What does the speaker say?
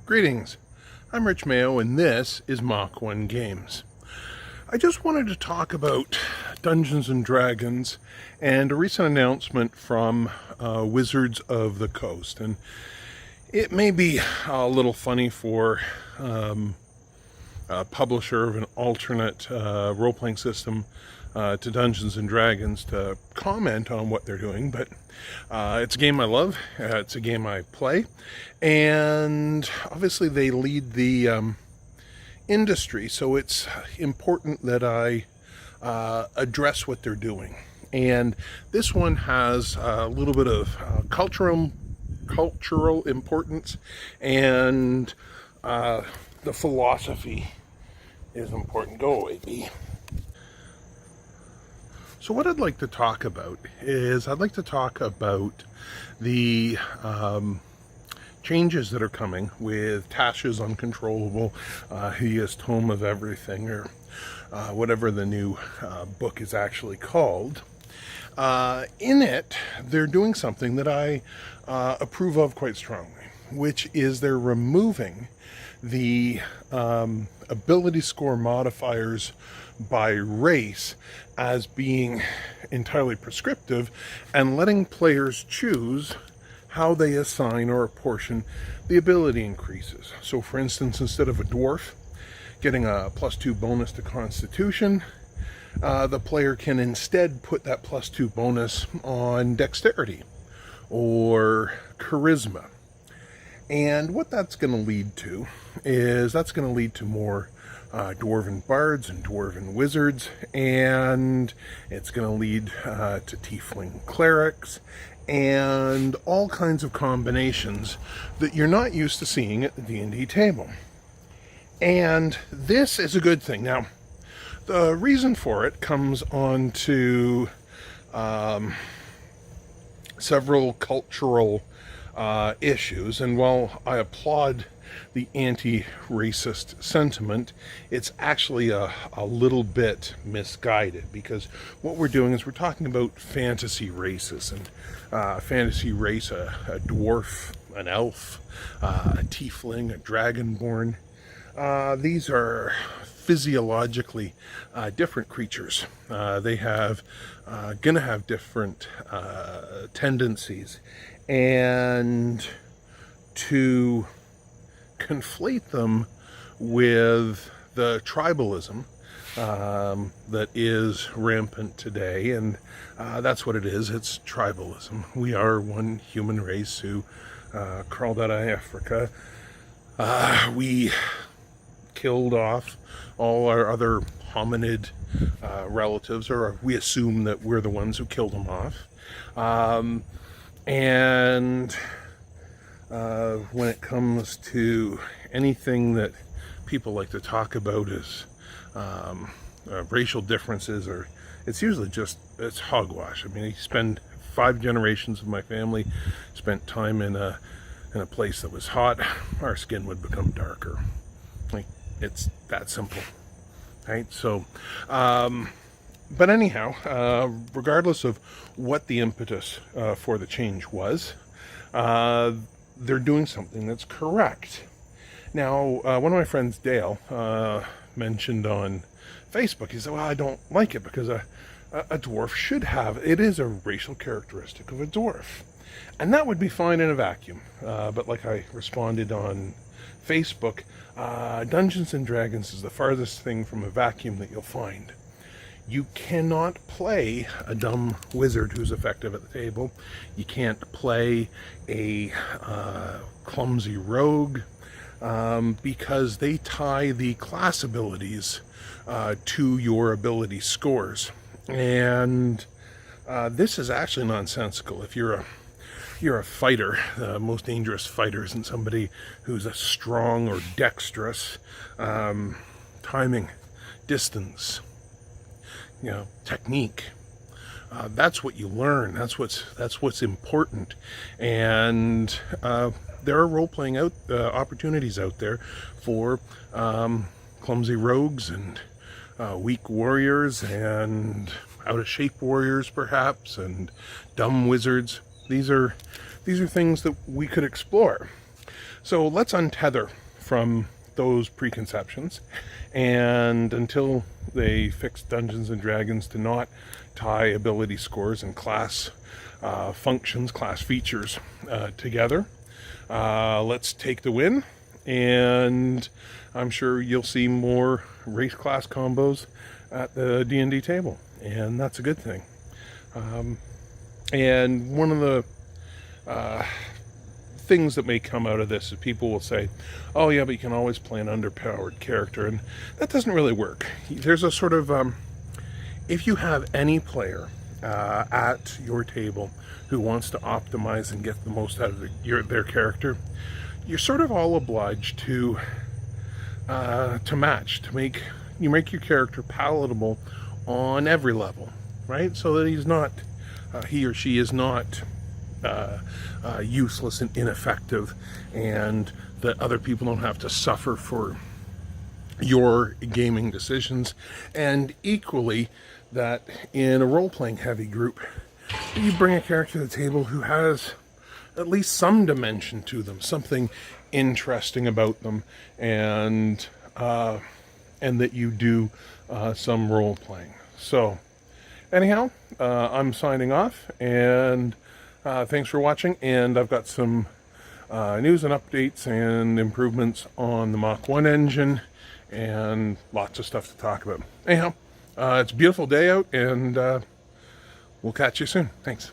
Greetings, I'm Rich Mayo and this is Mach 1 Games. I just wanted to talk about Dungeons & Dragons and a recent announcement from Wizards of the Coast. And it may be a little funny for a publisher of an alternate role-playing system to Dungeons & Dragons to comment on what they're doing, but it's a game I love, it's a game I play, and obviously they lead the industry, so it's important that I address what they're doing. And this one has a little bit of cultural importance, and the philosophy is important. Go away, bee. So what I'd like to talk about is I'd like to talk about the changes that are coming with Tasha's Uncontrollable Hideous Tome of Everything, or whatever the new book is actually called. In it, they're doing something that I approve of quite strongly, which is they're removing the ability score modifiers by race as being entirely prescriptive and letting players choose how they assign or apportion the ability increases. So for instance, instead of a dwarf getting a +2 bonus to Constitution, the player can instead put that +2 bonus on Dexterity or Charisma. And what that's going to lead to is that's going to lead to more dwarven bards and dwarven wizards, and it's going to lead to tiefling clerics and all kinds of combinations that you're not used to seeing at the D&D table. And this is a good thing. Now, the reason for it comes on to several cultural issues, and while I applaud the anti-racist sentiment, it's actually a little bit misguided, because what we're doing is we're talking about fantasy races, and fantasy race, a dwarf, an elf, a tiefling, a dragonborn. These are physiologically different creatures. They have gonna have different tendencies, and to conflate them with the tribalism that is rampant today, and that's what it is. It's tribalism. We are one human race who crawled out of Africa. We killed off all our other hominid relatives, or we assume that we're the ones who killed them off. And when it comes to anything that people like to talk about as racial differences, or it's usually just, it's hogwash. I mean, you spend 5 generations of my family spent time in a place that was hot, our skin would become darker. Like, it's that simple, right? So but anyhow, regardless of what the impetus for the change was, they're doing something that's correct. Now, one of my friends, Dale, mentioned on Facebook, he said, well, I don't like it because a dwarf should have, it is a racial characteristic of a dwarf. And that would be fine in a vacuum. But like I responded on Facebook, Dungeons & Dragons is the farthest thing from a vacuum that you'll find. You cannot play a dumb wizard who's effective at the table. You can't play a clumsy rogue because they tie the class abilities to your ability scores. And this is actually nonsensical. If you're a fighter, the most dangerous fighter isn't somebody who's a strong or dexterous. Timing, distance, technique. That's what you learn. That's what's important. And there are role-playing opportunities out there for clumsy rogues and weak warriors and out-of-shape warriors, perhaps, and dumb wizards. These are things that we could explore. So let's untether from those preconceptions, and until they fix Dungeons and Dragons to not tie ability scores and class functions, class features together, let's take the win, and I'm sure you'll see more race class combos at the D&D table, and that's a good thing. And one of the things that may come out of this is people will say, oh yeah, but you can always play an underpowered character, and that doesn't really work. There's a sort of, if you have any player at your table who wants to optimize and get the most out of their character, you're sort of all obliged to match, to make your character palatable on every level, right? So that he's not, he or she is not useless and ineffective, and that other people don't have to suffer for your gaming decisions. And equally, that in a role-playing heavy group, you bring a character to the table who has at least some dimension to them, something interesting about them, and that you do some role-playing. So anyhow, I'm signing off, and thanks for watching, and I've got some news and updates and improvements on the Mach 1 engine, and lots of stuff to talk about. Anyhow, it's a beautiful day out, and we'll catch you soon. Thanks.